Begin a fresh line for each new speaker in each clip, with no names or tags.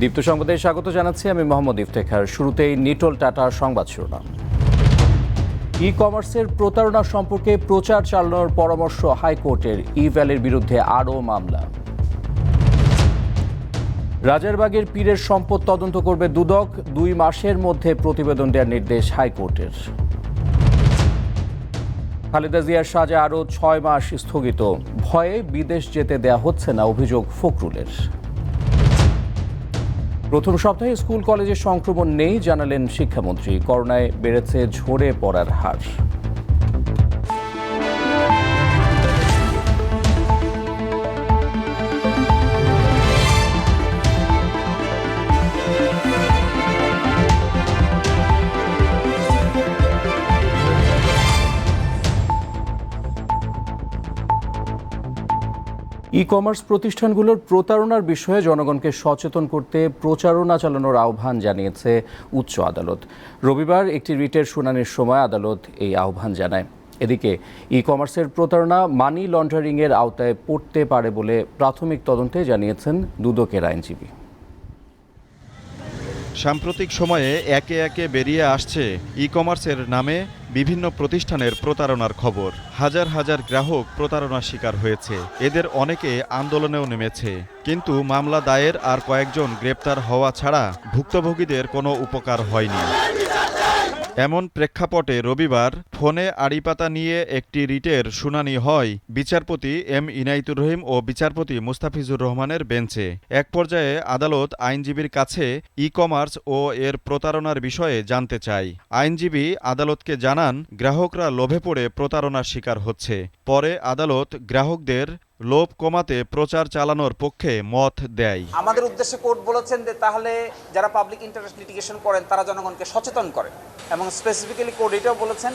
দীপ্ত সংবাদে স্বাগত জানাচ্ছি আমি মোহাম্মদ ইফতেখার। শুরুতেই নিটোল টাটার সংবাদ শিরোনাম। ই কমার্সের প্রতারণা সম্পর্কে প্রচার চালানোর পরামর্শ হাইকোর্টের, ই ভ্যালির বিরুদ্ধে আরও মামলা। রাজারবাগের পীরের সম্পদ তদন্ত করবে দুদক, 2 মাসের মধ্যে প্রতিবেদন দেওয়ার নির্দেশ হাইকোর্টের। খালেদা জিয়ার সাজা আরও 6 মাস স্থগিত, ভয়ে বিদেশ যেতে দেয়া হচ্ছে না, অভিযোগ ফখরুলের। প্রথম সপ্তাহে স্কুল কলেজে সংক্রমণ নেই জানালেন শিক্ষামন্ত্রী, করোনায় বেড়েছে ঝরে পড়ার হার। ই কমার্স প্রতিষ্ঠানগুলোর প্রতারণার বিষয়ে জনগণকে সচেতন করতে প্রচারণা চালানোর আহ্বান জানিয়েছে উচ্চ আদালত। রবিবার একটি রিটের শুনানির সময় আদালত এই আহ্বান জানায়। এদিকে ই কমার্সের প্রতারণা মানি লন্ডারিংয়ের আওতায় পড়তে পারে বলে প্রাথমিক তদন্তে জানিয়েছেন দুদকের আইনজীবী।
সাম্প্রতিক সময়ে একে একে বেরিয়ে আসছে ই কমার্সের নামে বিভিন্ন প্রতিষ্ঠানের প্রতারণার খবর। হাজার হাজার গ্রাহক প্রতারণার শিকার হয়েছে, এদের অনেকে আন্দোলনেও নেমেছে। কিন্তু মামলা দায়ের আর কয়েকজন গ্রেপ্তার হওয়া ছাড়া ভুক্তভোগীদের কোনো উপকার হয়নি। এমন প্রেক্ষাপটে রবিবার ফোনে আড়িপাতা নিয়ে একটি রিটের শুনানি হয় বিচারপতি এম ইনায়েতুর রহিম ও বিচারপতি মুস্তাফিজুর রহমানের বেঞ্চে। এক পর্যায়ে আদালত আইনজীবীর কাছে ই কমার্স ও এর প্রতারণার বিষয়ে জানতে চায়। আইনজীবী আদালতকে জানান, গ্রাহকরা লোভে পড়ে প্রতারণার শিকার হচ্ছে। পরে আদালত গ্রাহকদের লোভ কমাতে প্রচার চালানোর পক্ষে মত দেয়।
আমাদের উদ্দেশ্যে কোর্ট বলেছেন যে তাহলে যারা পাবলিক ইন্টারেস্ট লিটিগেশন করেন তারা জনগণকে সচেতন করেন, এবং স্পেসিফিক্যালি কোর্ট এটাও বলেছেন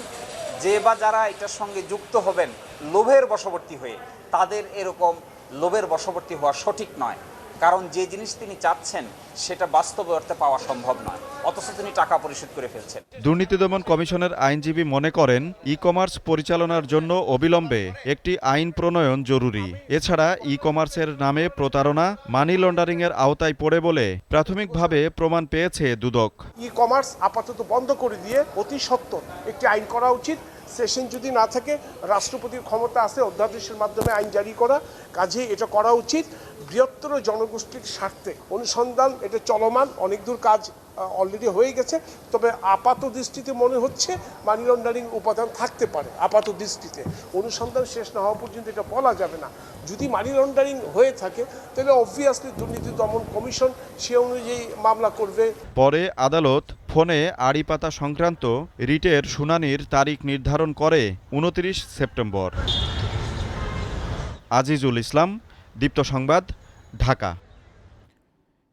যে বা যারা এটার সঙ্গে যুক্ত হবেন লোভের বশবর্তী হয়ে, তাদের এরকম লোভের বশবর্তী হওয়া সঠিক নয়, কারণ যে জিনিস তিনি চাচ্ছেন সেটা বাস্তবে অর্থে পাওয়া সম্ভব নয়, অথচ তিনি টাকা পরিশোধ করে ফেলছেন।
দুর্নীতি দমন কমিশনের আইনজীবী মনে করেন, ই কমার্স পরিচালনার জন্য অবিলম্বে একটি আইন প্রণয়ন জরুরি। এছাড়া ই কমার্সের নামে প্রতারণা মানি লন্ডারিংয়ের আওতায় পড়ে বলে প্রাথমিকভাবে প্রমাণ পেয়েছে দুদক।
ই কমার্স আপাতত বন্ধ করে দিয়ে অতি সত্বর একটি আইন করা উচিত। সেশন যদি না থাকে, রাষ্ট্রপতির ক্ষমতা আছে অধ্যাদেশের মাধ্যমে আইন জারি করা, কাজে এটা করা উচিত। বৃহত্তর জনগোষ্ঠীর স্বার্থে অনুসন্ধান এটা চলমান, অনেক দূর কাজ অলরেডি হয়ে গেছে। তবে আপাত দৃষ্টিতে মনে হচ্ছে মানি লন্ডারিং উপাদান থাকতে পারে। আপাত দৃষ্টিতে অনুসন্ধান শেষ না হওয়া পর্যন্ত এটা বলা যাবে না। যদি মানি লন্ডারিং হয়ে থাকে তাহলে অবভিয়াসলি দুর্নীতি দমন কমিশন সে অনুযায়ী মামলা করবে।
পরে আদালত ফোনে আড়িপাতা সংক্রান্ত রিটের শুনানির তারিখ নির্ধারণ করে 29 সেপ্টেম্বর। আজিজুল ইসলাম, দীপ্ত সংবাদ, ঢাকা।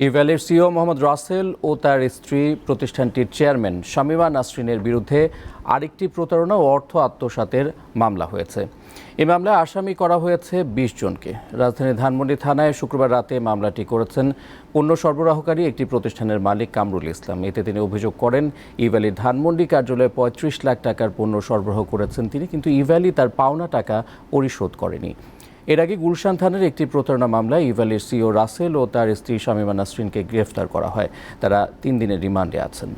ই ভ্যালির সিইও মোহাম্মদ রাসেল ও তার স্ত্রী, প্রতিষ্ঠানটির চেয়ারম্যান শামীমা নাসরিনের বিরুদ্ধে আরেকটি প্রতারণা ও অর্থ আত্মসাতের মামলা হয়েছে। এই মামলায় আসামি করা হয়েছে 20 জনকে। রাজধানীর ধানমন্ডি থানায় শুক্রবার রাতে মামলাটি করেছেন পণ্য সরবরাহকারী একটি প্রতিষ্ঠানের মালিক কামরুল ইসলাম। এতে তিনি অভিযোগ করেন, ই ভ্যালির ধানমন্ডি কার্যালয়ে 35 লাখ টাকার পণ্য সরবরাহ করেছেন তিনি, কিন্তু ই ভ্যালি তার পাওনা টাকা পরিশোধ করেনি। এর আগে গুলশান থানার একটি প্রতারণা মামলায় ই ভ্যালির সিইও রাসেল ও তার স্ত্রী শামীমা নাসরিনকে গ্রেফতার করা হয়। তারা 3 দিনের রিমান্ডে আছেন।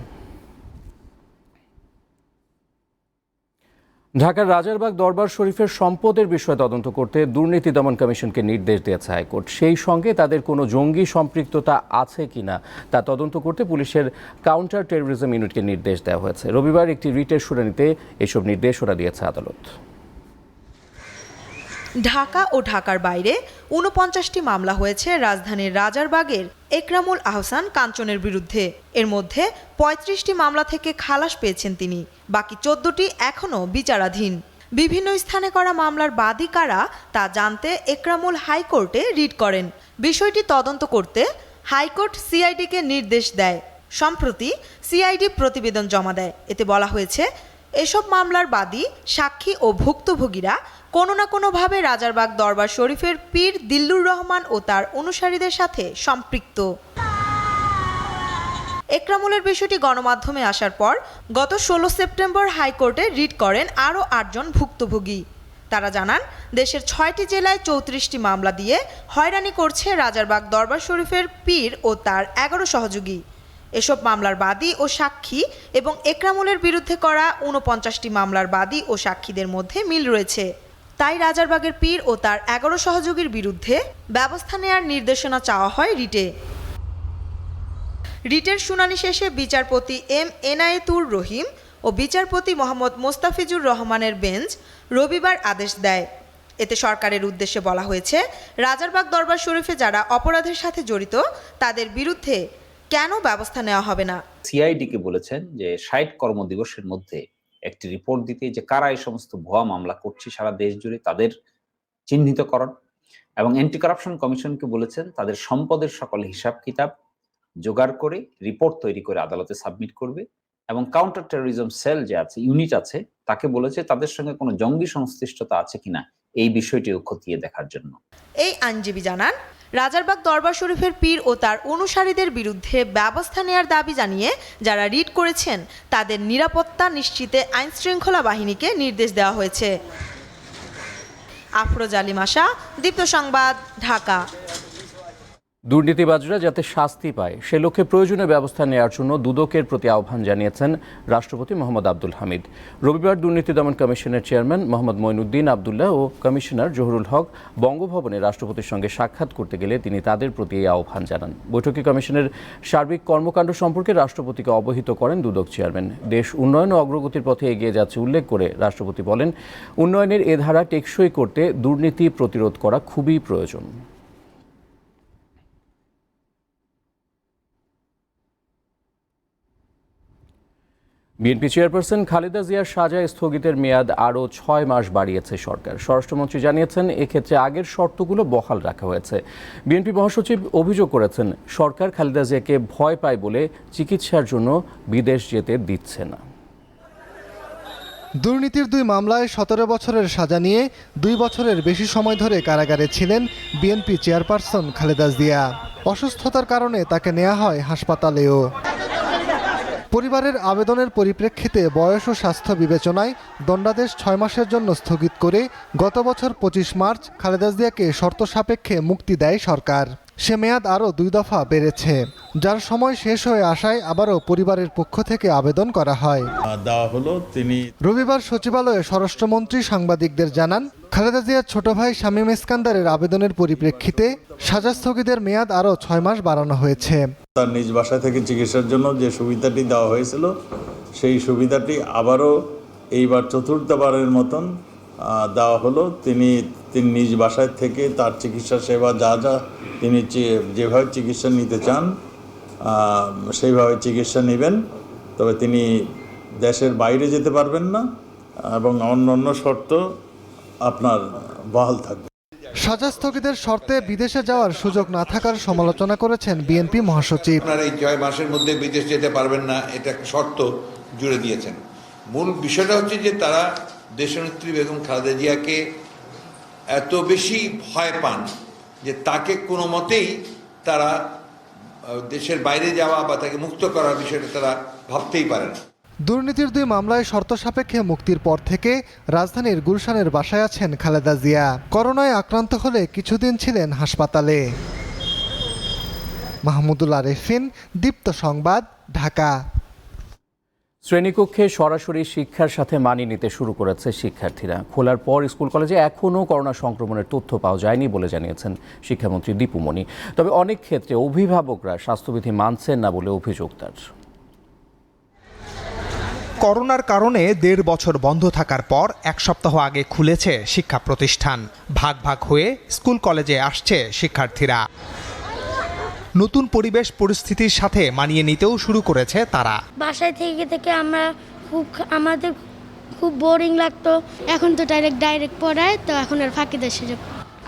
ঢাকার রাজারবাগ দরবার শরীফের সম্পদের বিষয়ে তদন্ত করতে দুর্নীতি দমন কমিশনকে নির্দেশ দিয়েছে হাইকোর্ট। সেই সঙ্গে তাদের কোনো জঙ্গি সম্পৃক্ততা আছে কিনা তা তদন্ত করতে পুলিশের কাউন্টার টেরোরিজম ইউনিটকে নির্দেশ দেওয়া হয়েছে। রবিবার একটি রিটের শুনানিতে এসব নির্দেশনা দিয়েছে আদালত।
ঢাকা ও ঢাকার বাইরে 49টি মামলা হয়েছে রাজধানীর রাজারবাগের একরামুল আহসান কাঞ্চনের বিরুদ্ধে। এর মধ্যে 35টি মামলা থেকে খালাস পেয়েছেন তিনি, বাকি 14টি এখনও বিচারাধীন। বিভিন্ন স্থানে করা মামলার বাদী কারা তা জানতে একরামুল হাইকোর্টে রিট করেন। বিষয়টি তদন্ত করতে হাইকোর্ট সিআইডিকে নির্দেশ দেয়। সম্প্রতি সিআইডি প্রতিবেদন জমা দেয়। এতে বলা হয়েছে, এসব মামলার বাদী, সাক্ষী ও ভুক্তভোগীরা কোনো না কোনোভাবে রাজারবাগ দরবার শরীফের পীর দিল্লুর রহমান ও তার অনুসারীদের সাথে সম্পৃক্ত। একরামুলের বিষয়টি গণমাধ্যমে আসার পর গত 16 সেপ্টেম্বর হাইকোর্টে রিট করেন আরও 8 জন ভুক্তভোগী। তারা জানান, দেশের 6টি জেলায় 34টি মামলা দিয়ে হয়রানি করছে রাজারবাগ দরবার শরীফের পীর ও তার 11 সহযোগী। এসব মামলার বাদী ও সাক্ষী এবং একরামুলের বিরুদ্ধে করা 49টি মামলার বাদী ও সাক্ষীদের মধ্যে মিল রয়েছে। তাই রাজারবাগের পীর ও তার 11 সহযোগীর বিরুদ্ধে ব্যবস্থা নেয়ার নির্দেশনা চাওয়া হয় রিটে। রিটের শুনানি শেষে বিচারপতি এম এনায়েতুর রহিম ও বিচারপতি মোহাম্মদ মোস্তাফিজুর রহমানের বেঞ্চ রবিবার আদেশ দেয়। এতে সরকারের উদ্দেশ্যে বলা হয়েছে, রাজারবাগ দরবার শরীফে যারা অপরাধের সাথে জড়িত তাদের বিরুদ্ধে কেন ব্যবস্থা নেওয়া হবে না।
সিআইডিকে বলেছেন যে 60 কর্মদিবসের মধ্যে একটি রিপোর্ট দিতে, যে কারা এই সমস্ত ভুয়া মামলা করছে সারা দেশ জুড়ে তাদের চিহ্নিতকরণ, এবং অ্যান্টি কারাপশন কমিশনকে বলেছেন তাদের সম্পদের সকল হিসাব কিতাব জোগাড় করে রিপোর্ট তৈরি করে আদালতে সাবমিট করবে, এবং কাউন্টার টেরোরিজম সেল যে আছে, ইউনিট আছে, তাকে বলেছে তাদের সঙ্গে কোনো জঙ্গি সংশ্লিষ্টতা আছে কিনা এই বিষয়টিও খতিয়ে দেখার জন্য।
এই আইনজীবী জানান, রাজারবাগ দরবার শরীফের পীর ও তার অনুসারীদের বিরুদ্ধে ব্যবস্থা নেয়ার দাবি জানিয়ে যারা রিট করেছেন তাদের নিরাপত্তা নিশ্চিতে আইনশৃঙ্খলা বাহিনীকে নির্দেশ দেওয়া হয়েছে। আফরোজ আলীম আশা, দীপ্ত সংবাদ, ঢাকা।
দুর্নীতিবাজরা যাতে শাস্তি পায় সে লক্ষ্যে প্রয়োজনীয় ব্যবস্থা নেওয়ার জন্য দুদকের প্রতি আহ্বান জানিয়েছেন রাষ্ট্রপতি মোহাম্মদ আব্দুল হামিদ। রবিবার দুর্নীতি দমন কমিশনের চেয়ারম্যান মোহাম্মদ মঈনুদ্দিন আবদুল্লাহ ও কমিশনার জহুরুল হক বঙ্গভবনে রাষ্ট্রপতির সঙ্গে সাক্ষাৎ করতে গেলে তিনি তাদের প্রতি এই আহ্বান জানান। বৈঠকে কমিশনের সার্বিক কর্মকাণ্ড সম্পর্কে রাষ্ট্রপতিকে অবহিত করেন দুদক চেয়ারম্যান। দেশ উন্নয়ন ও অগ্রগতির পথে এগিয়ে যাচ্ছে উল্লেখ করে রাষ্ট্রপতি বলেন, উন্নয়নের এ ধারা টেকসই করতে দুর্নীতি প্রতিরোধ করা খুবই প্রয়োজন। বিএনপি চেয়ারপারসন খালেদা জিয়ার সাজা স্থগিতের মেয়াদ আরও 6 মাস বাড়িয়েছে সরকার। স্বরাষ্ট্রমন্ত্রী জানিয়েছেন, এক্ষেত্রে আগের শর্তগুলো বহাল রাখা হয়েছে। বিএনপি মহাসচিব অভিযোগ করেছেন, সরকার খালেদা জিয়াকে ভয় পায় বলে চিকিৎসার জন্য বিদেশ যেতে দিচ্ছে না।
দুর্নীতির 2 মামলায় 17 বছরের সাজা নিয়ে 2 বছরের বেশি সময় ধরে কারাগারে ছিলেন বিএনপি চেয়ারপারসন খালেদা জিয়া। অসুস্থতার কারণে তাকে নেওয়া হয় হাসপাতালেও। পরিবারের আবেদনের পরিপ্রেক্ষিতে বয়স ও স্বাস্থ্য বিবেচনায় দণ্ডাদেশ 6 মাসের জন্য স্থগিত করে গত বছর 25 মার্চ খালেদা জিয়াকে শর্ত সাপেক্ষে মুক্তি দেয় সরকার। সে মেয়াদ আরও 2 দফা বেড়েছে, যার সময় শেষ হয়ে আসায় আবারও পরিবারের পক্ষ থেকে আবেদন করা হয়। রবিবার সচিবালয়ে স্বরাষ্ট্রমন্ত্রী সাংবাদিকদের জানান, খালেদা জিয়ার ছোট ভাই শামীম ইস্কান্দারের আবেদনের পরিপ্রেক্ষিতে সাজা স্থগিতের মেয়াদ আরও 6 মাস বাড়ানো হয়েছে।
তার নিজ বাসা থেকে চিকিৎসার জন্য যে সুবিধাটি দেওয়া হয়েছিল সেই সুবিধাটি আবারও এইবার 4র্থবারের মতন দেওয়া হলো। তিনি নিজ বাসায় থেকে তার চিকিৎসা সেবা যা তিনি যেভাবে চিকিৎসা নিতে চান সেইভাবে চিকিৎসা নেবেন, তবে তিনি দেশের বাইরে যেতে পারবেন না এবং অন্য শর্ত আপনার বহাল থাকবে।
সাজা স্থগিতের শর্তে বিদেশে যাওয়ার সুযোগ না থাকার সমালোচনা করেছেন বিএনপি মহাসচিব।
আপনারা এই 6 মাসের মধ্যে বিদেশ যেতে পারবেন না, এটা একটা শর্ত জুড়ে দিয়েছেন। মূল বিষয়টা হচ্ছে যে তারা দেশনেত্রী বেগম খালেদা জিয়াকে এত বেশি ভয় পান যে তাকে কোনো মতেই তারা দেশের বাইরে যাওয়া বা তাকে মুক্ত করার বিষয়টা তারা ভাবতেই পারে না।
দুর্নীতির 2 মামলায় শর্ত সাপেক্ষে মুক্তির পর থেকে রাজধানীর গুলশানের বাসায় আছেন খালেদা জিয়া। করোনায় আক্রান্ত হলে কিছুদিন ছিলেন হাসপাতালে। মাহমুদুল আরেফিন, দীপ্ত সংবাদ, ঢাকা।
শ্রেণীকক্ষে সরাসরি শিক্ষার সাথে মানিয়ে নিতে শুরু করেছে শিক্ষার্থীরা। খোলার পর স্কুল কলেজে এখনও করোনা সংক্রমণের তথ্য পাওয়া যায়নি বলে জানিয়েছেন শিক্ষামন্ত্রী দীপু মনি। তবে অনেক ক্ষেত্রে অভিভাবকরা স্বাস্থ্যবিধি মানছেন না বলে অভিযোগ তার।
করোনার কারণে 1.5 বছর বন্ধ থাকার পর 1 সপ্তাহ আগে খুলেছে শিক্ষা প্রতিষ্ঠান। ভাগ ভাগ হয়ে স্কুল কলেজে আসছে শিক্ষার্থীরা। নতুন পরিবেশ পরিস্থিতির সাথে মানিয়ে নিতেও শুরু করেছে তারা।
বাসায় থেকে আমাদের খুব বোরিং লাগতো, এখন তো ডাইরেক্ট পড়ায়, তো এখন আর ফাঁকি দেশে যাব।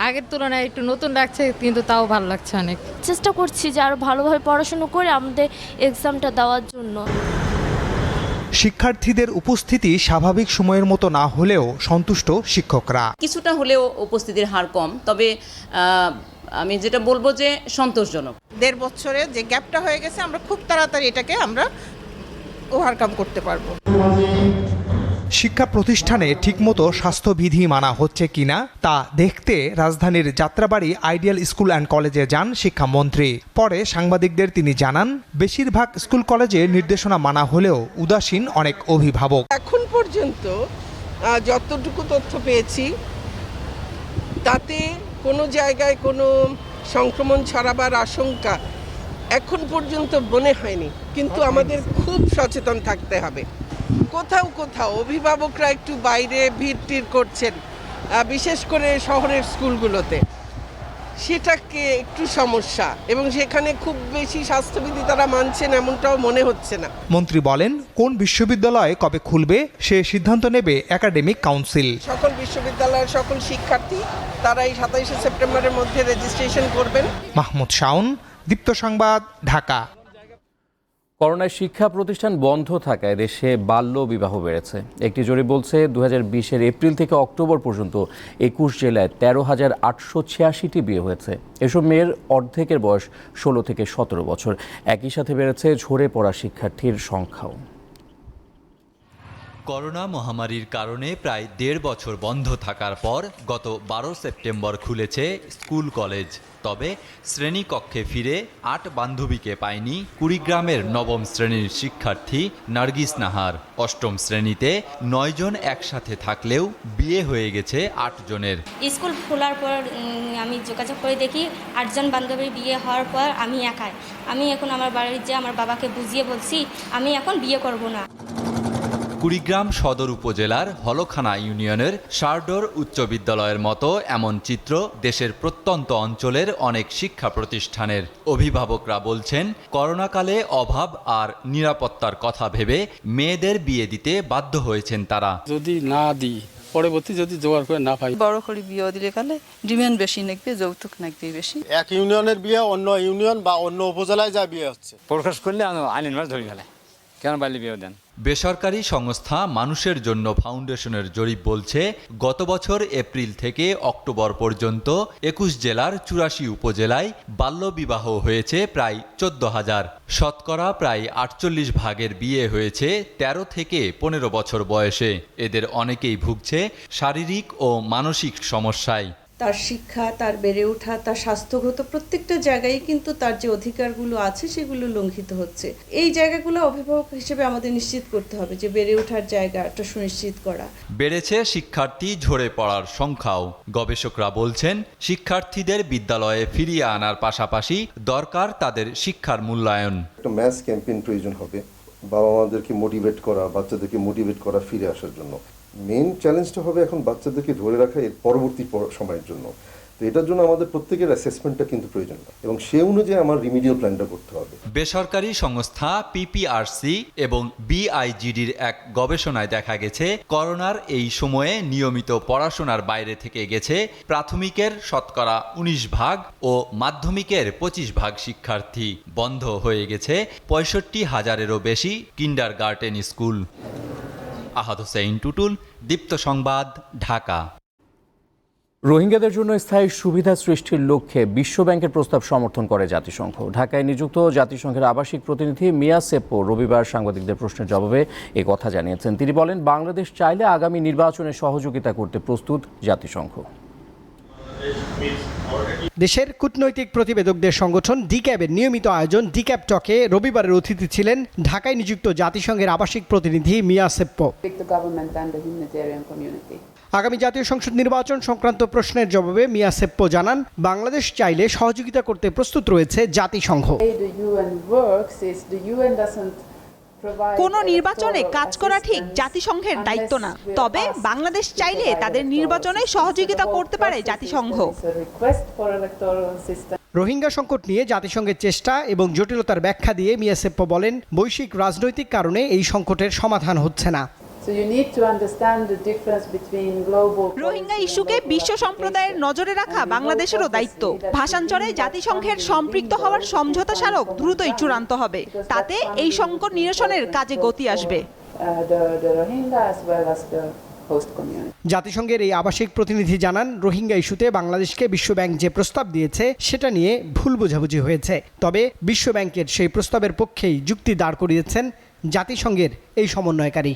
আগের তুলনায় একটু নতুন লাগছে, কিন্তু তাও ভালো লাগছে অনেক।
চেষ্টা করছি যে আরো ভালোভাবে পড়াশোনা করে আমাদের এক্সামটা দেওয়ার জন্য।
শিক্ষার্থীদের উপস্থিতি স্বাভাবিক সময়ের মতো না হলেও সন্তুষ্ট শিক্ষকরা।
কিছুটা হলেও উপস্থিতির হার কম, তবে আমি যেটা বলবো যে সন্তোষজনক।
1.5 বছরে যে গ্যাপটা হয়ে গেছে, আমরা খুব তাড়াতাড়ি এটাকে আমরা ওভারকাম করতে পারবো।
শিক্ষা প্রতিষ্ঠানে ঠিকমতো স্বাস্থ্যবিধি মানা হচ্ছে কিনা তা দেখতে রাজধানীর যাত্রাবাড়ি আইডিয়াল স্কুল অ্যান্ড কলেজে যান শিক্ষামন্ত্রী। পরে সাংবাদিকদের তিনি জানান, বেশিরভাগ স্কুল কলেজে নির্দেশনা মানা হলেও উদাসীন অনেক অভিভাবক।
এখন পর্যন্ত যতটুকু তথ্য পেয়েছি তাতে কোনো জায়গায় কোনো সংক্রমণ ছড়াবার আশঙ্কা এখন পর্যন্ত মনে হয়নি, কিন্তু আমাদের খুব সচেতন থাকতে হবে। কোথাও কোথাও অভিভাবকরা একটু বাইরে ভিড় করছেন, বিশেষ করে শহরের স্কুলগুলোতে, সেটাকে একটু সমস্যা, এবং সেখানে খুব বেশি স্বাস্থ্যবিধি তারা মানছেন এমনটাও মনে হচ্ছে না।
মন্ত্রী বলেন, কোন বিশ্ববিদ্যালয় কবে খুলবে সে সিদ্ধান্ত নেবে একাডেমিক কাউন্সিল।
সকল বিশ্ববিদ্যালয়ের সকল শিক্ষার্থী তারা এই 27শে সেপ্টেম্বরের মধ্যে রেজিস্ট্রেশন করবেন।
মাহমুদ শাওন, দীপ্ত সংবাদ, ঢাকা।
করোনায় শিক্ষা প্রতিষ্ঠান বন্ধ থাকায় দেশে বাল্য বিবাহ বেড়েছে। একটি জরিপ বলছে 2020-এর এপ্রিল থেকে অক্টোবর পর্যন্ত 21 জেলায় 13,886টি বিয়ে হয়েছে। এসব মেয়ের অর্ধেকের বয়স 16 থেকে 17 বছর। একই সাথে বেড়েছে ঝরে পড়া শিক্ষার্থীর সংখ্যাও।
করোনা মহামারীর কারণে প্রায় 1.5 বছর বন্ধ থাকার পর গত 12 সেপ্টেম্বর খুলেছে স্কুল কলেজ। তবে শ্রেণীকক্ষে ফিরে 8 বান্ধবীকে পায়নি কুড়িগ্রামের নবম শ্রেণীর শিক্ষার্থী নার্গিস নাহার। অষ্টম শ্রেণীতে 9 জন একসাথে থাকলেও বিয়ে হয়ে গেছে 8 জনের।
স্কুল খোলার পর আমি যোগাযোগ করে দেখি 8 জন বান্ধবীর বিয়ে হওয়ার পর আমি একাই। আমি এখন আমার বাড়ির যে আমার বাবাকে বুঝিয়ে বলছি আমি এখন বিয়ে করব না।
কুড়িগ্রাম সদর উপজেলার হলখানা ইউনিয়নের শারডোর উচ্চ বিদ্যালয়ের মতো এমন চিত্র দেশের প্রত্যন্ত অঞ্চলের অনেক শিক্ষা প্রতিষ্ঠানের। অভিভাবকরা বলছেন, করোনাকালে অভাব আর নিরাপত্তার কথা ভেবে মেয়েদের বিয়ে দিতে বাধ্য হয়েছেন তারা।
যদি না দিই, পরবর্তী যদি জোগাড় করে না পাই,
বড় করে বিয়ে দিলে কালে ডিমান্ড বেশি নাকবে, যৌতুক নাকবে বেশি।
এক ইউনিয়নের বিয়ে অন্য ইউনিয়ন বা অন্য উপজেলায় যা বিয়ে হচ্ছে,
প্রকাশ করলে আইনের মাছ ধরে ফেলে, কেন বাইরে বিয়ে দেন।
বেসরকারি সংস্থা মানুষের জন্য ফাউন্ডেশনের জরিপ বলছে, গত বছর এপ্রিল থেকে অক্টোবর পর্যন্ত 21 জেলার 84 উপজেলায় বাল্যবিবাহ হয়েছে প্রায় 14,000। শতকরা প্রায় 48 ভাগের বিয়ে হয়েছে 13 থেকে 15 বছর বয়সে। এদের অনেকেই ভুগছে শারীরিক ও মানসিক সমস্যায়।
তার শিক্ষা, তার বেড়ে ওঠা, তার স্বাস্থ্যগত প্রত্যেকটা জায়গায় কিন্তু তার যে অধিকারগুলো আছে সেগুলো লঙ্ঘিত হচ্ছে। এই জায়গাগুলো অভিভাবক হিসেবে আমাদের নিশ্চিত করতে হবে যে বেড়ে ওঠার জায়গাটা সুনিশ্চিত করা।
বেড়েছে শিক্ষার্থী ঝরে পড়ার সংখ্যাও। গবেষকরা বলছেন, শিক্ষার্থীদের বিদ্যালয়ে ফিরিয়ে আনার পাশাপাশি দরকার তাদের শিক্ষার মূল্যায়ন।
একটা ম্যাস ক্যাম্পেইন প্রয়োজন হবে, বাবা মাদেরকে মোটিভেট করা, বাচ্চাদেরকে মোটিভেট করা ফিরে আসার জন্য। মেইন চ্যালেঞ্জটা হবে এখন বাচ্চাদেরকে ধরে রাখা এর পরবর্তী সময়ের জন্য। তো এটার জন্য আমাদের প্রত্যেকের অ্যাসেসমেন্টটা কিন্তু প্রয়োজন, এবং সে অনুযায়ী আমার রিমিডিয়াল প্ল্যানটা করতে হবে।
বেসরকারি সংস্থা পিপিআরসি এবং বিআইজিডির এক গবেষণায় দেখা গেছে, করোনার এই সময়ে নিয়মিত পড়াশোনার বাইরে থেকে গেছে প্রাথমিকের শতকরা 19 ভাগ ও মাধ্যমিকের 25 ভাগ শিক্ষার্থী। বন্ধ হয়ে গেছে 65,000-এরও বেশি কিন্ডারগার্টেন স্কুল। আহাদ হোসেন টুটুল, দীপ্ত সংবাদ, ঢাকা।
রোহিঙ্গাদের জন্য স্থায়ী সুবিধা সৃষ্টির লক্ষ্যে বিশ্বব্যাংকের প্রস্তাব সমর্থন করে জাতিসংঘ। ঢাকায় নিযুক্ত জাতিসংঘের আবাসিক প্রতিনিধি মিয়া সেপ্পো রবিবার সাংবাদিকদের প্রশ্নের জবাবে এ কথা জানিয়েছেন। তিনি বলেন, বাংলাদেশ চাইলে আগামী নির্বাচনে সহযোগিতা করতে প্রস্তুত জাতিসংঘ।
দেশের কূটনৈতিক প্রতিবেদকদের সংগঠন ডিক্যাবের নিয়মিত আয়োজন ডিক্যাব টকে রবিবারের অতিথি ছিলেন ঢাকায় নিযুক্ত জাতিসংঘের আবাসিক প্রতিনিধি মিয়া সেপ্পো। আগামী জাতীয় সংসদ নির্বাচন সংক্রান্ত প্রশ্নের জবাবে মিয়া সেপ্পো জানান, বাংলাদেশ চাইলে সহযোগিতা করতে প্রস্তুত রয়েছে জাতিসংঘ।
কোনো নির্বাচনে কাজ করা ঠিক জাতিসংঘের দায়িত্ব না, তবে বাংলাদেশ চাইলে তাদের নির্বাচনে সহযোগিতা করতে পারে জাতিসংঘ।
রোহিঙ্গা সংকট নিয়ে জাতিসংঘের চেষ্টা এবং জটিলতার ব্যাখ্যা দিয়ে মিয়া সেপ্পো বলেন, বৈশ্বিক রাজনৈতিক কারণে এই সংকটের সমাধান হচ্ছে না।
রোহিঙ্গা ইস্যুকে বিশ্ব সম্প্রদায়ের নজরে রাখা বাংলাদেশেরও দায়িত্ব। ভাষান্তরে জাতিসংঘের সম্পৃক্ত হওয়ার সমঝোতা স্মারক দ্রুতই চূড়ান্ত হবে, তাতে এই সংকট নিরসনের কাজে গতি আসবে।
জাতিসংঘের এই আবাসিক প্রতিনিধি জানান, রোহিঙ্গা ইস্যুতে বাংলাদেশকে বিশ্বব্যাংক যে প্রস্তাব দিয়েছে সেটা নিয়ে ভুল বোঝাবুঝি হয়েছে। তবে বিশ্বব্যাংকের সেই প্রস্তাবের পক্ষেই যুক্তি দাঁড় করিয়েছেন জাতিসংঘের এই সমন্বয়কারী।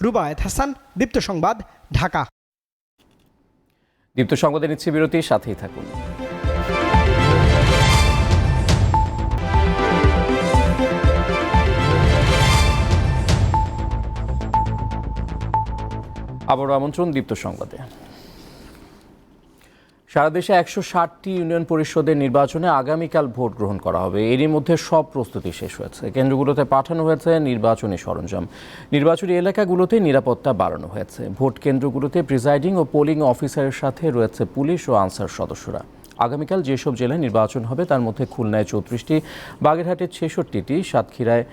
রুবায়েত হাসান, দীপ্ত সংবাদ, ঢাকা।
দীপ্ত সংবাদে নিচ্ছে বিরতি, সাথেই থাকুন। আবারও আমন্ত্রণ দীপ্ত সংবাদে। সারা দেশে 160টি ইউনিয়ন পরিষদের নির্বাচনে আগামীকাল ভোট গ্রহণ করা হবে। এরই মধ্যে সব প্রস্তুতি শেষ হয়েছে। কেন্দ্রগুলোতে পাঠানো হয়েছে নির্বাচনী সরঞ্জাম। নির্বাচনী এলাকাগুলোতে নিরাপত্তা বাড়ানো হয়েছে। ভোট কেন্দ্রগুলোতে প্রিজাইডিং ও পোলিং অফিসারের সাথে রয়েছে পুলিশ ও আনসার সদস্যরা। আগামীকাল যেসব জেলায় নির্বাচন হবে তার মধ্যে খুলনায় 34টি, বাগেরহাটে 66টি, সাতক্ষীরায়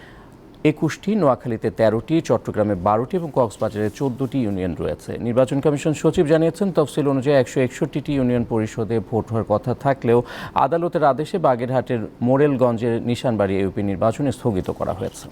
21টি, নোয়াখালীতে 13টি, চট্টগ্রামে 12টি এবং কক্সবাজারে 14টি ইউনিয়ন রয়েছে। নির্বাচন কমিশন সচিব জানিয়েছেন, তফসিল অনুযায়ী 161টি ইউনিয়ন পরিষদে ভোট হওয়ার কথা থাকলেও আদালতের আদেশে বাগেরহাটের মোরেলগঞ্জের নিশানবাড়ি ইউপি নির্বাচন স্থগিত করা হয়েছে।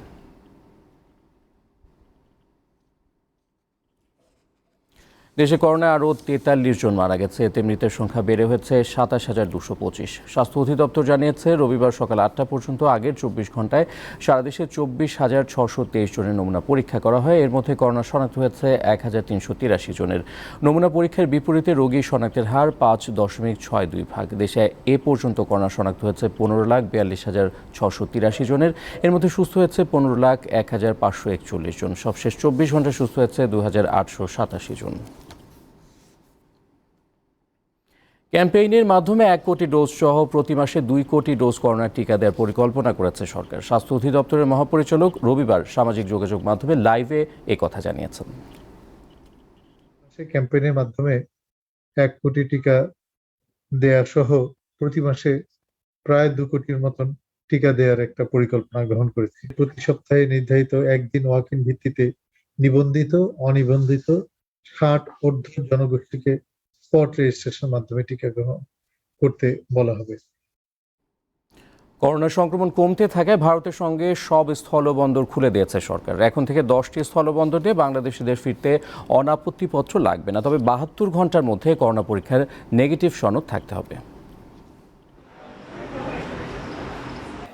দেশে করোনায় আরও 43 জন মারা গেছে। এতে মৃতের সংখ্যা বেড়ে হয়েছে 27,225। স্বাস্থ্য অধিদপ্তর জানিয়েছে, রবিবার সকাল 8টা পর্যন্ত আগের 24 ঘন্টায় সারা দেশে 24,623 জনের নমুনা পরীক্ষা করা হয়। এর মধ্যে করোনা শনাক্ত হয়েছে 1,383 জনের। নমুনা পরীক্ষার বিপরীতে রোগী শনাক্তের হার 5.62%। দেশে এ পর্যন্ত করোনা শনাক্ত হয়েছে 15,42,683 জনের। এর মধ্যে সুস্থ হয়েছে 15,01,541 জন। সবশেষ 24 ঘন্টায় সুস্থ হয়েছে 2,887 জন। ক্যাম্পেইনের মাধ্যমে 1 কোটি ডোজ সহ প্রতি মাসে 2 কোটি ডোজ করোনার টিকা দেওয়ার পরিকল্পনা করেছে সরকার। স্বাস্থ্য অধিদপ্তরের মহাপরিচালক রবিবার সামাজিক যোগাযোগ মাধ্যমে লাইভে কথা জানিয়েছেন।
ক্যাম্পেইনের মাধ্যমে 1 কোটি টিকা দেয়া সহ প্রতি মাসে প্রায় 2 কোটির মতন টিকা দেওয়ার একটা পরিকল্পনা গ্রহণ করেছি। প্রতি সপ্তাহে নির্ধারিত একদিন ওয়াক-ইন ভিত্তিতে নিবন্ধিত, অনিবন্ধিত 60 ঊর্ধ্ব জনগোষ্ঠীকে স্পট রেজিস্ট্রেশনের মাধ্যমে টিকা গ্রহণ করতে বলা হবে।
করোনা সংক্রমণ কমতে থাকায় ভারতের সঙ্গে সব স্থলবন্দর খুলে দিয়েছে সরকার। এখন থেকে 10টি স্থলবন্দরে বাংলাদেশিদের ফিরতে অনাপত্তিপত্র লাগবে না, তবে 72 ঘন্টার মধ্যে করোনা পরীক্ষার নেগেটিভ সনদ থাকতে হবে।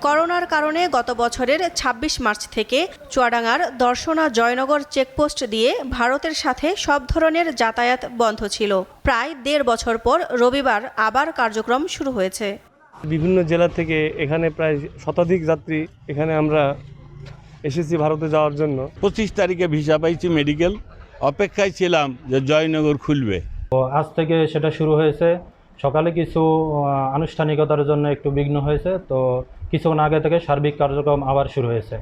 করোনার কারণে গত বছরের 26 মার্চ থেকে চুয়াডাঙ্গার দর্শনা জয়নগর চেকপোস্ট দিয়ে ভারতের সাথে সব ধরনের যাতায়াত বন্ধ ছিল। প্রায় 1.5 বছর পর রবিবার আবার কার্যক্রম শুরু হয়েছে।
বিভিন্ন জেলা থেকে এখানে প্রায় শতাধিক যাত্রী এখানে আমরা এসেছি ভারতে যাওয়ার জন্য।
25 তারিখে ভিসা পাইছি মেডিকেল, অপেক্ষায় ছিলাম যে জয়নগর খুলবে।
আজ থেকে সেটা শুরু হয়েছে। সকালে কিছু আনুষ্ঠানিকতার জন্য একটু বিঘ্ন হয়েছে, তো কিছুক্ষণ আগে থেকে সার্বিক কার্যক্রম আবার শুরু হয়েছে।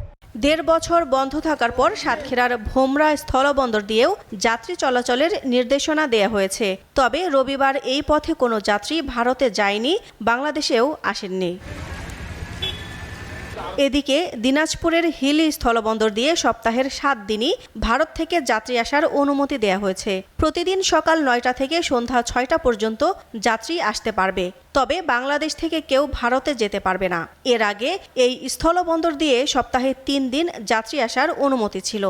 1.5 বছর বন্ধ থাকার পর সাতক্ষীরার ভোমরা স্থলবন্দর দিয়েও যাত্রী চলাচলের নির্দেশনা দেয়া হয়েছে। তবে রবিবার এই পথে কোনো যাত্রী ভারতে যায়নি, বাংলাদেশেও আসেননি। এদিকে দিনাজপুরের হিলি স্থলবন্দর দিয়ে সপ্তাহের 7 দিনই ভারত থেকে যাত্রী আসার অনুমতি দেয়া হয়েছে। প্রতিদিন সকাল 9টা থেকে সন্ধ্যা 6টা পর্যন্ত যাত্রী আসতে পারবে, তবে বাংলাদেশ থেকে কেউ ভারতে যেতে পারবে না। এর আগে এই স্থলবন্দর দিয়ে সপ্তাহে 3 দিন যাত্রী আসার অনুমতি ছিল।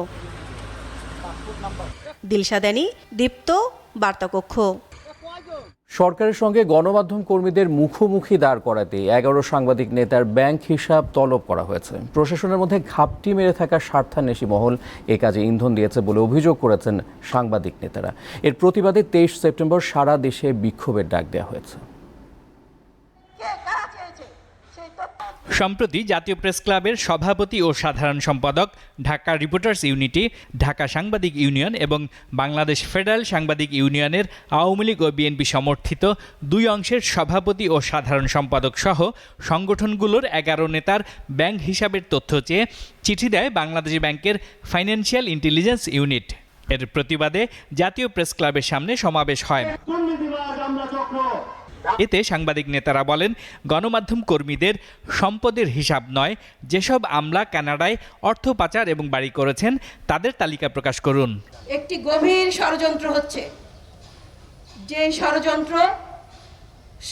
দিলশা দেনি, দীপ্ত, বার্তাকক্ষ।
সরকারের সঙ্গে গণমাধ্যম কর্মীদের মুখোমুখি দাঁড় করাতে 11 সাংবাদিক নেতার ব্যাংক হিসাব তলব করা হয়েছে। প্রশাসনের মধ্যে ঘাপটি মেরে থাকা স্বার্থান্বেষী মহল এ কাজে ইন্ধন দিয়েছে বলে অভিযোগ করেছেন সাংবাদিক নেতারা। এর প্রতিবাদে 23 সেপ্টেম্বর সারা দেশে বিক্ষোভের ডাক দেওয়া হয়েছে।
সম্প্রতি জাতীয় প্রেস ক্লাবের সভাপতি ও সাধারণ সম্পাদক, ঢাকা রিপোর্টার্স ইউনিটি, ঢাকা সাংবাদিক ইউনিয়ন এবং বাংলাদেশ ফেডারেল সাংবাদিক ইউনিয়নের আওয়ামী লীগ ও বিএনপি সমর্থিত 2 অংশের সভাপতি ও সাধারণ সম্পাদক সহ সংগঠনগুলোর 11 নেতার ব্যাংক হিসাবের তথ্য চেয়ে চিঠি দেয় বাংলাদেশ ব্যাংকের ফাইন্যান্সিয়াল ইন্টেলিজেন্স ইউনিট। এর প্রতিবাদে জাতীয় প্রেস ক্লাবের সামনে সমাবেশ হয়। এতে সাংবাদিক নেতারা বলেন, গণমাধ্যম কর্মীদের সম্পদের হিসাব নয়, যেসব আমলা কানাডায় অর্থ পাচার এবং বাড়ি করেছেন তাদের তালিকা প্রকাশ করুন।
একটি গভীর ষড়যন্ত্র হচ্ছে, যে ষড়যন্ত্র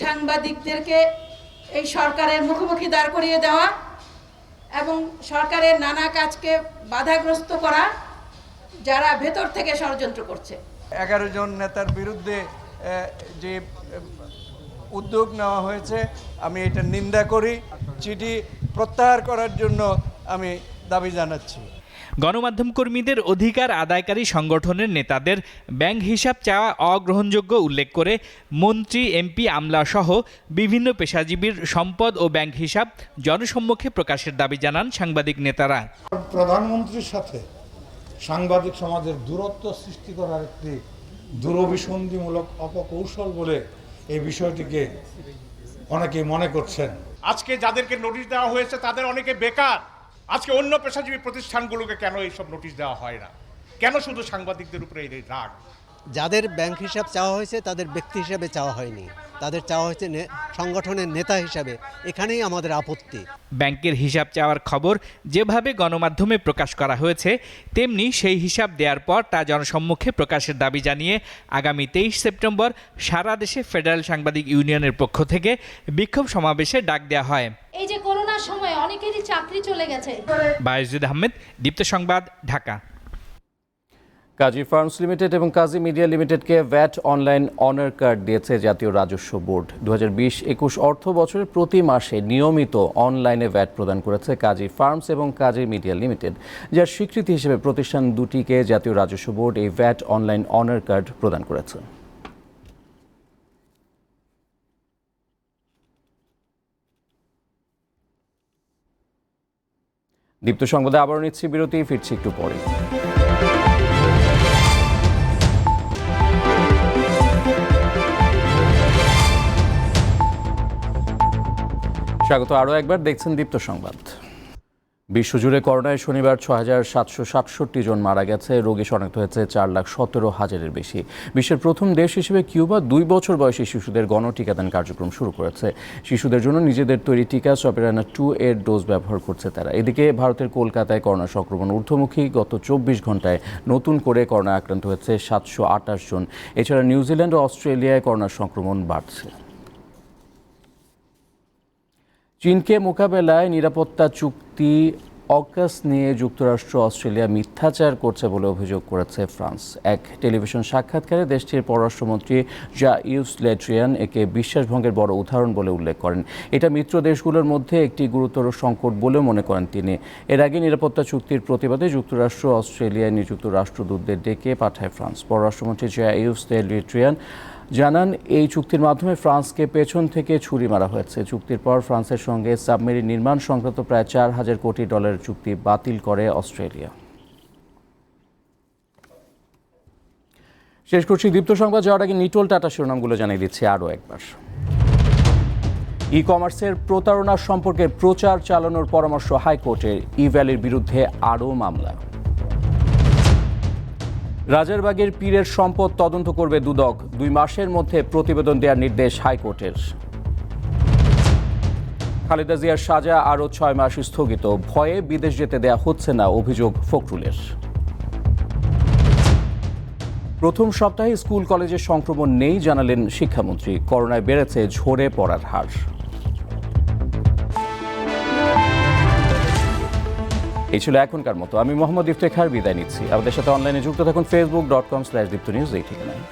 সাংবাদিকদেরকে এই সরকারের মুখোমুখি দাঁড় করিয়ে দেওয়া এবং সরকারের নানা কাজকে বাধাগ্রস্ত করা, যারা ভেতর থেকে ষড়যন্ত্র করছে।
11 জন নেতার বিরুদ্ধে যে উদ্যোগ নেওয়া হয়েছে, আমি এটা নিন্দা করি। চিঠি প্রত্যাহার করার জন্য আমি দাবি জানাচ্ছি।
গণমাধ্যম কর্মীদের অধিকার আদায়কারী সংগঠনের নেতাদের ব্যাংক হিসাব চাওয়া অগ্রহণযোগ্য উল্লেখ করে মন্ত্রী, এমপি, আমলা সহ বিভিন্ন পেশাজীবীর সম্পদ ও ব্যাংক হিসাব জনসম্মুখে প্রকাশের দাবি জানান সাংবাদিক নেতারা।
প্রধানমন্ত্রীর সাথে সাংবাদিক সমাজের দূরত্ব সৃষ্টি করার একটি দূরভিসন্ধিমূলক অপকৌশল বলে এই বিষয়টিকে অনেকে মনে করছেন।
আজকে যাদেরকে নোটিশ দেওয়া হয়েছে তাদের অনেকে বেকার। আজকে অন্য পেশাজীবী প্রতিষ্ঠানগুলোকে কেন এইসব নোটিশ দেওয়া হয় না? কেন শুধু সাংবাদিকদের উপরে এই রাগ?
যাদের ব্যাংক হিসাব চাওয়া হয়েছে তাদের ব্যক্তি হিসাবে চাওয়া হয়নি, তাদের চাওয়া হয়েছে সংগঠনের নেতা হিসাবে। এখানেই আমাদের আপত্তি।
ব্যাংকের হিসাব চাওয়ার খবর যেভাবে গণমাধ্যমে প্রকাশ করা হয়েছে, তেমনি সেই হিসাব দেওয়ার পর তা জনসম্মুখে প্রকাশের দাবি জানিয়ে আগামী 23 সেপ্টেম্বর সারা দেশে ফেডারেল সাংবাদিক ইউনিয়নের পক্ষ থেকে বিক্ষোভ সমাবেশে ডাক দেওয়া হয়।
এই যে করোনার সময় অনেকেরই চাকরি চলে গেছে।
বায়েজিদ আহমেদ, দীপ্ত সংবাদ, ঢাকা।
কাজী ফার্মস লিমিটেড এবং কাজী মিডিয়া লিমিটেডকে ভ্যাট অনলাইন অনার কার্ড দিয়েছে জাতীয় রাজস্ব বোর্ড। 2020-21 অর্থ বছরে প্রতি মাসে নিয়মিত অনলাইনে ভ্যাট প্রদান করেছে কাজী ফার্মস এবং কাজী মিডিয়া লিমিটেড, যার স্বীকৃতি হিসেবে প্রতিষ্ঠান দুটিকে জাতীয় রাজস্ব বোর্ড এই ভ্যাট অনলাইন অনার কার্ড প্রদান করেছে। দীপ্ত সংবাদে আবারও নিচ্ছি বিরতি, ফিরছি একটু পরে। স্বাগত আরও একবার, দেখছেন দীপ্ত সংবাদ। বিশ্বজুড়ে করোনায় শনিবার ৬,৭৬৭ জন মারা গেছে। রোগী শনাক্ত হয়েছে 4,17,000-এর বেশি। বিশ্বের প্রথম দেশ হিসেবে কিউবা 2 বছর বয়সী শিশুদের গণটিকাদান কার্যক্রম শুরু করেছে। শিশুদের জন্য নিজেদের তৈরি টিকা সপেরানা 2-এর ডোজ ব্যবহার করছে তারা। এদিকে ভারতের কলকাতায় করোনা সংক্রমণ ঊর্ধ্বমুখী। গত 24 ঘন্টায় নতুন করে করোনা আক্রান্ত হয়েছে 728 জন। এছাড়া নিউজিল্যান্ড ও অস্ট্রেলিয়ায় করোনা সংক্রমণ বাড়ছে। চীনকে মোকাবেলায় নিরাপত্তা চুক্তি অকাস নিয়ে যুক্তরাষ্ট্র অস্ট্রেলিয়া মিথ্যাচার করছে বলে অভিযোগ করেছে ফ্রান্স। এক টেলিভিশন সাক্ষাৎকারে দেশটির পররাষ্ট্রমন্ত্রী যা-ইভস লে ড্রিয়ান একে বিশ্বাসভঙ্গের বড় উদাহরণ বলে উল্লেখ করেন। এটা মিত্র দেশগুলোর মধ্যে একটি গুরুতর সংকট বলেও মনে করেন তিনি। এর আগে নিরাপত্তা চুক্তির প্রতিবাদে যুক্তরাষ্ট্র অস্ট্রেলিয়ায় নিযুক্ত রাষ্ট্রদূতদের ডেকে পাঠায় ফ্রান্স। পররাষ্ট্রমন্ত্রী যা-ইভস লে ড্রিয়ান জানান, এই চুক্তির মাধ্যমে ফ্রান্সকে পেছন থেকে ছুরি মারা হয়েছে। চুক্তির পর ফ্রান্সের সঙ্গে সাবমেরিন নির্মাণ সংক্রান্ত প্রায় $4,000 কোটি চুক্তি বাতিল করে অস্ট্রেলিয়া। শেষ করছি দীপ্ত সংবাদ। যাওয়ার আগে নিটোল টাটা শিরোনামগুলো জানিয়ে দিচ্ছি আরও একবার। ই কমার্সের প্রতারণা সম্পর্কে প্রচার চালানোর পরামর্শ হাইকোর্টের। ই ভ্যালির বিরুদ্ধে আরও মামলা। রাজারবাগের পীরের সম্পদ তদন্ত করবে দুদক। 2 মাসের মধ্যে প্রতিবেদন দেওয়ার নির্দেশ হাইকোর্টের। খালেদা জিয়ার সাজা আরও 6 মাস স্থগিত। ভয়ে বিদেশ যেতে দেয়া হচ্ছে না, অভিযোগ ফখরুলের। প্রথম সপ্তাহে স্কুল কলেজে সংক্রমণ নেই জানালেন শিক্ষামন্ত্রী। করোনায় বেড়েছে ঝরে পড়ার হার। এই ছিল এখনকার মতো। আমি মোহাম্মদ ইফতেখার বিদায় নিচ্ছি। আমাদের সাথে অনলাইনে যুক্ত থাকুন facebook.com/diptonews এই ঠিকানায়।